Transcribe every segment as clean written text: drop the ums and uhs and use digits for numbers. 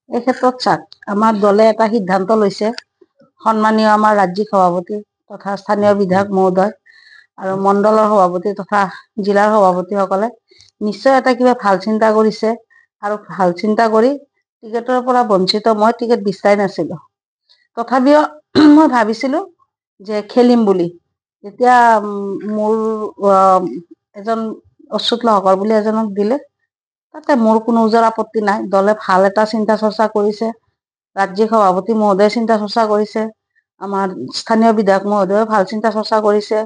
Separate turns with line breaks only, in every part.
এই ক্ষেত্ৰত চাওক, আমাৰ দলে এটা সিদ্ধান্ত লৈছে, সন্মানীয় আমাৰ ৰাজ্যিক সভাপতি তথা স্থানীয় বিধায়ক মহোদয় আৰু মণ্ডলৰ সভাপতি তথা জিলাৰ সভাপতিসকলে নিশ্চয় এটা কিবা ভাল চিন্তা কৰিছে। আৰু ভাল চিন্তা কৰি টিকেটৰ পৰা বঞ্চিত, মই টিকেট বিচাৰি নাছিলো, তথাপিও মই ভাবিছিলো যে খেলিম বুলি। যেতিয়া মোৰ এজন অচ্যুত লহকৰ বুলি এজনক দিলে, তাতে মোৰ কোনো ওজৰ আপত্তি নাই। দলে ভাল এটা চিন্তা চৰ্চা কৰিছে, ৰাজ্যিক সভাপতি মহোদয়ে চিন্তা চৰ্চা কৰিছে, আমাৰ স্থানীয় বিধায়ক মহোদয়ে ভাল চিন্তা চৰ্চা কৰিছে,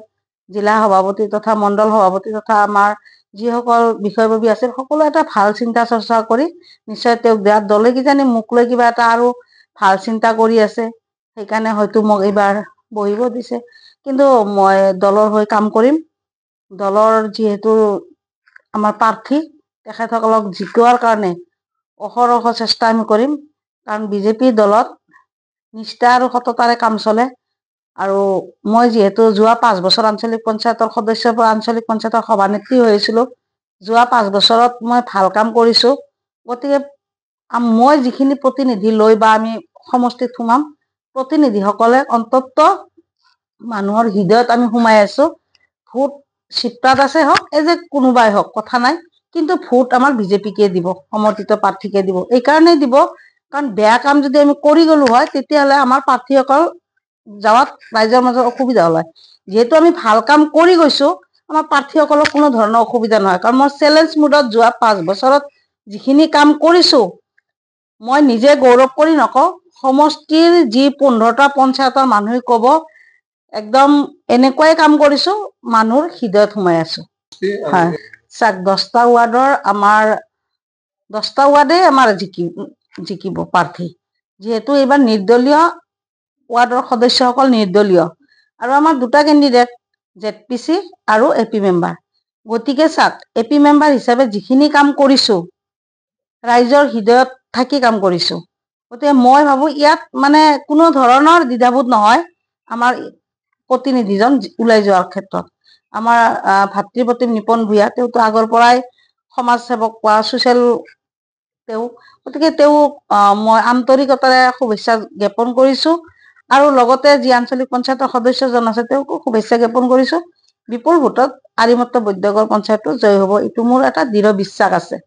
জিলা সভাপতি তথা মণ্ডল সভাপতি তথা আমাৰ যিসকল বিষয়ববী আছিল সকলো এটা ভাল চিন্তা চৰ্চা কৰি নিশ্চয় তেওঁক দিয়াত, দলে কিজানি মোক লৈ কিবা এটা আৰু ভাল চিন্তা কৰি আছে, সেইকাৰণে হয়তো মোক এইবাৰ বহিব দিছে। কিন্তু মই দলৰ হৈ কাম কৰিম। দলৰ যিহেতু আমাৰ প্ৰাৰ্থী, তেখেতসকলক জিকোৱাৰ কাৰণে অহৰহ চেষ্টা আমি কৰিম। কাৰণ বিজেপি দলত নিষ্ঠা আৰু সততাৰে কাম চলে। আৰু মই যিহেতু যোৱা 5 বছৰ আঞ্চলিক পঞ্চায়তৰ সদস্যৰ পৰা আঞ্চলিক পঞ্চায়তৰ সভানেত্ৰী হৈছিলো, যোৱা 5 বছৰত মই ভাল কাম কৰিছো। গতিকে মই যিখিনি প্ৰতিনিধি লৈ বা আমি সমষ্টিত সোমাম, প্ৰতিনিধিসকলে অন্তত মানুহৰ হৃদয়ত আমি সোমাই আছো। ভোট চিপ্ৰাত আছে হওক, এই যে কোনোবাই হওক কথা নাই, কিন্তু ভোট আমাৰ বিজেপিকে দিব, সমৰ্থিত প্ৰাৰ্থীকে দিব। এইকাৰণেই দিব কাৰণ বেয়া কাম যদি আমি কৰি গলো হয়, তেতিয়াহ'লে আমাৰ প্ৰাৰ্থীসকল যাৱাত ৰাইজৰ মাজত অসুবিধা হল হয়। যিহেতু আমি ভাল কাম কৰি গৈছো, আমাৰ প্ৰাৰ্থীসকলৰ কোনো ধৰণৰ অসুবিধা নহয়। কাৰণ মই চেলেঞ্জ মুডত যোৱা 5 বছৰত যিখিনি কাম কৰিছো, মই নিজে গৌৰৱ কৰি নকওঁ, সমষ্টিৰ যি 15টা পঞ্চায়তৰ মানুহে কব একদম এনেকুৱাই কাম কৰিছো, মানুহৰ হৃদয়ত সোমাই আছো। হয়, চাওক 10টা ৱাৰ্ডৰ আমাৰ 10টা ৱাৰ্ডে আমাৰ জিকিব প্ৰাৰ্থী। যিহেতু এইবাৰ নিৰ্দলীয় ৱাৰ্ডৰ সদস্যসকল নিৰ্দলীয়, আৰু আমাৰ 2টা কেণ্ডিডেট ZPC আৰু AP মেম্বাৰ। গতিকে চাওক, AP মেম্বাৰ হিচাপে যিখিনি কাম কৰিছো, ৰাইজৰ হৃদয়ত থাকি কাম কৰিছো। গতিকে মই ভাবো ইয়াত মানে কোনো ধৰণৰ দ্বিধাবোধ নহয় আমাৰ প্ৰতিনিধিজন ওলাই যোৱাৰ ক্ষেত্ৰত। আমাৰ ভাতৃপ্ৰতিম নিপন ভূঞা, তেওঁতো আগৰ পৰাই সমাজ সেৱক বা ছচিয়েল তেওঁ, গতিকে তেওঁক মই আন্তৰিকতাৰে শুভেচ্ছা জ্ঞাপন কৰিছো। আৰু লগতে যি আঞ্চলিক পঞ্চায়তৰ সদস্যজন আছে, তেওঁকো শুভেচ্ছা জ্ঞাপন কৰিছো। বিপুল ভোটত আৰিমত্ত বৈদ্যগড় পঞ্চায়তো জয় হব, এইটো মোৰ এটা দৃঢ় বিশ্বাস আছে।